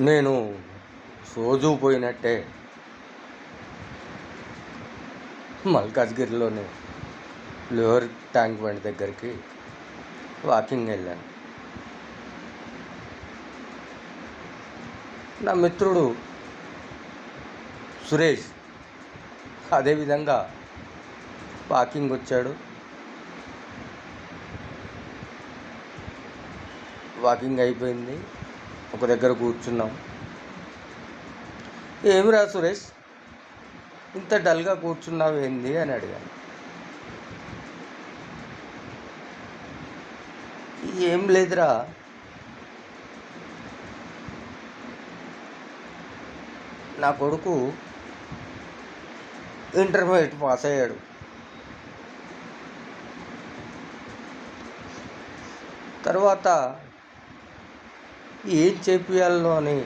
నేను రోజూ పోయినట్టే మల్కాజ్గిరిలోని లోయర్ ట్యాంక్ బండ్ దగ్గరికి వాకింగ్ వెళ్ళాను. నా మిత్రుడు సురేష్ అదేవిధంగా వాకింగ్ వచ్చాడు. వాకింగ్ అయిపోయింది, ఒక దగ్గర కూర్చున్నాం. ఏమిరా సురేష్, ఇంత డల్గా కూర్చున్నావు ఏంది అని అడిగాను. ఏం లేదురా, నా కొడుకు ఇంటర్మీడియట్ పాస్ అయ్యాడు. తర్వాత ఏం చేపియాలో అని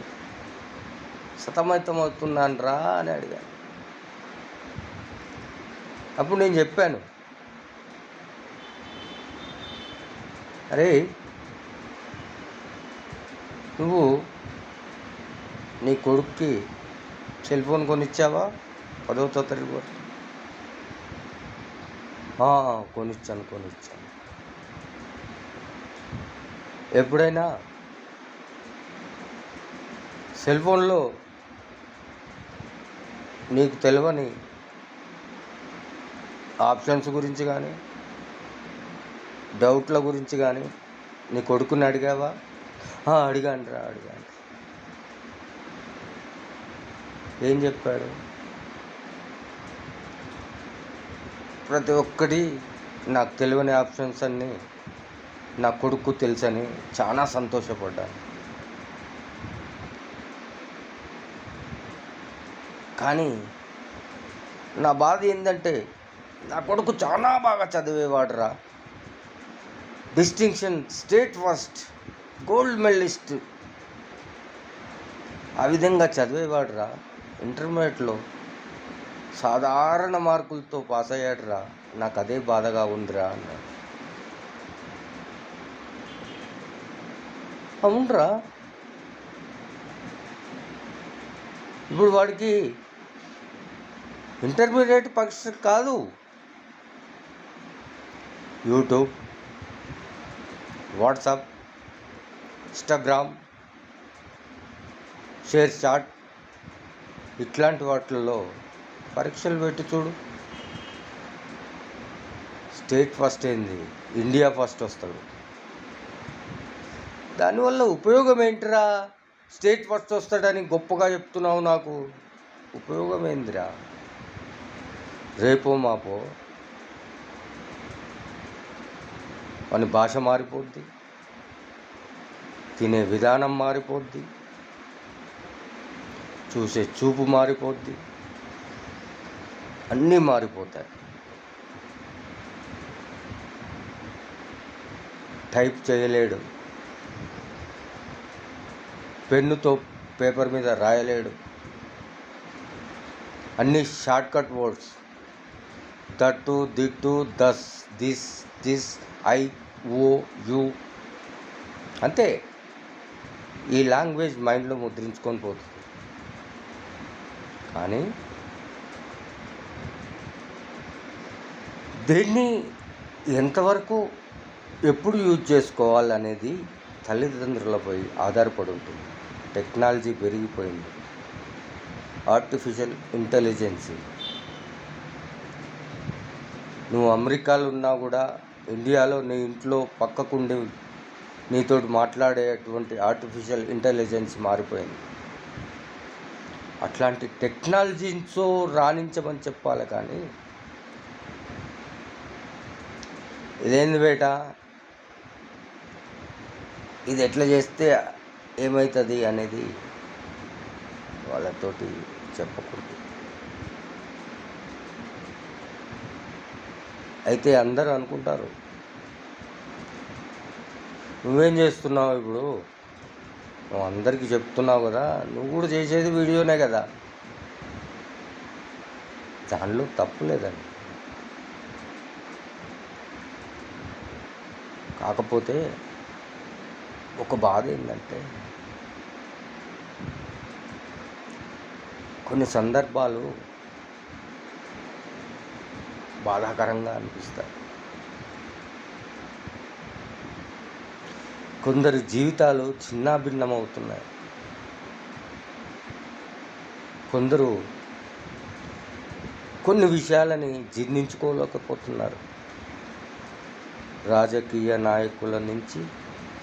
సతమతమవుతున్నాను రా అని అడిగాను. అప్పుడు నేను చెప్పాను, అరే నువ్వు నీ కొడుక్కి సెల్ ఫోన్ కొనిచ్చావా 10వ తరగతి వరకు? కొనిచ్చాను. ఎప్పుడైనా సెల్ ఫోన్లో నీకు తెలియని ఆప్షన్స్ గురించి కానీ డౌట్ల గురించి కానీ నీ కొడుకుని అడిగావా? అడిగాను. ఏం చెప్పాడు? ప్రతి ఒక్కటి నాకు తెలియని ఆప్షన్స్ అన్నీ నా కొడుకు తెలుసని చాలా సంతోషపడ్డాను. కానీ నా బాధ ఏంటంటే నా కొడుకు చాలా బాగా చదివేవాడురా, distinction, state first, gold medalist, ఆ విధంగా చదివేవాడురా. ఇంటర్మీడియట్లో సాధారణ మార్కులతో పాస్ అయ్యాడురా. నాకు అదే బాధగా ఉందిరా అన్నాడు. అవునరా, ఇప్పుడు వాడికి ఇంటర్మీడియట్ పరీక్ష కాదు, YouTube, WhatsApp, Instagram, ShareChat ఇట్లాంటి వాటిల్లో పరీక్షలు పెట్టి చూడు. స్టేట్ ఫస్ట్ ఏంది, ఇండియా ఫస్ట్ వస్తాడు. దానివల్ల ఉపయోగం ఏంటిరా? స్టేట్ ఫస్ట్ వస్తాడని గొప్పగా చెప్తున్నావు, నాకు ఉపయోగం ఏందిరా? రేపో మాపో వాని భాష మారిపోద్ది, తినే విధానం మారిపోద్ది, చూసే చూపు మారిపోద్ది, అన్నీ మారిపోతాయి. టైప్ చేయలేడు, పెన్నుతో పేపర్ మీద రాయలేడు, అన్ని shortcut words, that, ditto, thus, this, I, O, U, అంతే. ఈ లాంగ్వేజ్ మైండ్లో ముద్రించుకొని పోతుంది. కానీ దీన్ని ఎంతవరకు ఎప్పుడు యూజ్ చేసుకోవాలనేది తల్లిదండ్రులపై ఆధారపడి ఉంటుంది. టెక్నాలజీ పెరిగిపోయింది, ఆర్టిఫిషియల్ ఇంటెలిజెన్స్. నువ్వు అమెరికాలో ఉన్నా కూడా ఇండియాలో నీ ఇంట్లో పక్కకుండి నీతోటి మాట్లాడేటువంటి ఆర్టిఫిషియల్ ఇంటెలిజెన్స్ మారిపోయింది. అట్లాంటి టెక్నాలజీతో రాణించమని చెప్పాలి. కానీ ఇదేంది బేట, ఇది ఎట్లా చేస్తే ఏమవుతుంది అనేది వాళ్ళతోటి చెప్పకూడదు. అయితే అందరూ అనుకుంటారు, నువ్వేం చేస్తున్నావు ఇప్పుడు, నువ్వు అందరికీ చెప్తున్నావు కదా, నువ్వు కూడా చేసేది వీడియోనే కదా, దానిలో తప్పు లేదండి. కాకపోతే ఒక బాధ ఏంటంటే కొన్ని సందర్భాలు బాధాకరంగా అనిపిస్తాయి. కొందరి జీవితాలు చిన్నాభిన్నమవుతున్నాయి. కొందరు కొన్ని విషయాలని జీర్ణించుకోలేకపోతున్నారు. రాజకీయ నాయకుల నుంచి,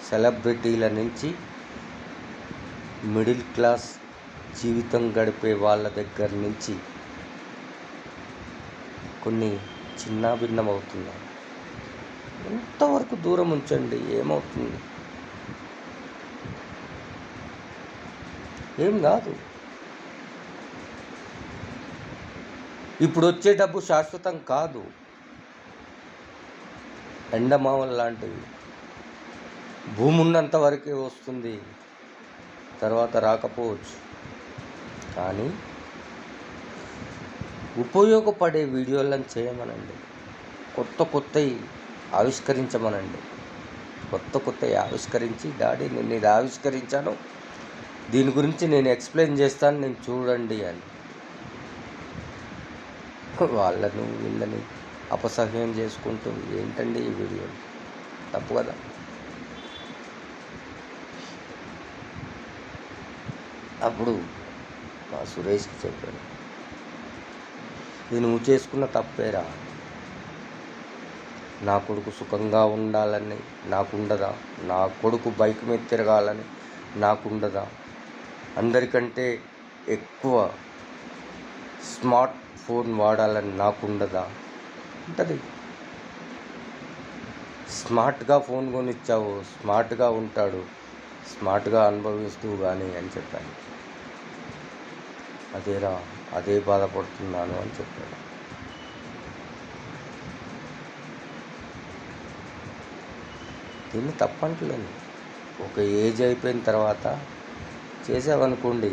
సెలబ్రిటీల నుంచి, మిడిల్ క్లాస్ జీవితం గడిపే వాళ్ళ దగ్గర నుంచి కొన్ని చిన్నాభిన్నమవుతున్నాయి. ఎంతవరకు దూరం ఉంచండి, ఏమవుతుంది? ఏం కాదు. ఇప్పుడు వచ్చే డబ్బు శాశ్వతం కాదు. ఎండమావలు లాంటివి. భూమి ఉన్నంత వరకే వస్తుంది, తర్వాత రాకపోవచ్చు. కానీ ఉపయోగపడే వీడియోలను చేయమనండి. కొత్తవి ఆవిష్కరించమనండి. కొత్తవి ఆవిష్కరించి, డాడీ నేను ఇది ఆవిష్కరించాను, దీని గురించి నేను ఎక్స్ప్లెయిన్ చేస్తాను, నేను చూడండి అని. వాళ్ళను వీళ్ళని అపసహ్యం చేసుకుంటూ ఏంటండి ఈ వీడియో? తప్పు కదా. అప్పుడు మా సురేష్కి చెప్పాను, ఇది నువ్వు చేసుకున్న తప్పేరా. నా కొడుకు సుఖంగా ఉండాలని నాకుండదా? నా కొడుకు బైక్ మీద తిరగాలని నాకుండదా? అందరికంటే ఎక్కువ స్మార్ట్ ఫోన్ వాడాలని నాకుండదా? ఉంటుంది. స్మార్ట్గా ఫోన్ కొనిచ్చావు, స్మార్ట్గా ఉంటాడు, స్మార్ట్గా అనుభవిస్తూ కానీ అని చెప్పాను. అదేరా, అదే బాధపడుతున్నాను అని చెప్పాడు. దీన్ని తప్పంటలేను. ఒక ఏజ్ అయిపోయిన తర్వాత చేసావనుకోండి,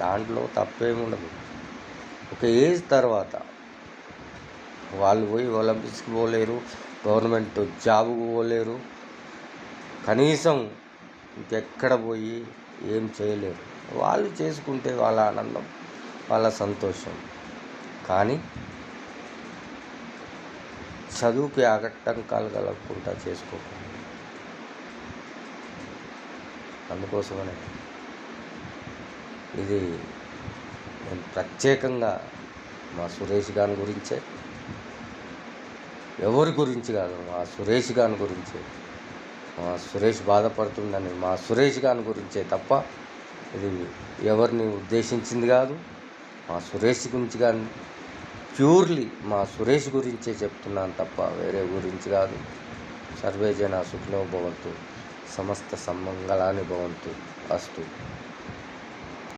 దాంట్లో తప్పేముండదు. ఒక ఏజ్ తర్వాత వాళ్ళు పోయి ఒలింపిక్స్కి పోలేరు, గవర్నమెంట్ జాబుకు పోలేరు, కనీసం ఇంకెక్కడ పోయి ఏం చేయలేరు. వాళ్ళు చేసుకుంటే వాళ్ళ ఆనందం, వాళ్ళ సంతోషం. కానీ చదువుకి ఆటంకాలు కలగకుండా చేసుకోకండి. అందుకోసమనే ఇది నేను ప్రత్యేకంగా మా సురేష్ గారి గురించే, ఎవరి గురించి కాదు, మా సురేష్ గారి గురించే, మా సురేష్ బాధపడుతుందని మా సురేష్ గారి గురించే తప్ప ఇది ఎవరిని ఉద్దేశించింది కాదు. మా సురేష్ గురించి కానీ ప్యూర్లీ మా సురేష్ గురించే చెప్తున్నాను తప్ప వేరే గురించి కాదు. సర్వే జన సుఖినో భవంతు, సమస్త సమ్మంగళాని భవంతు. అస్తు.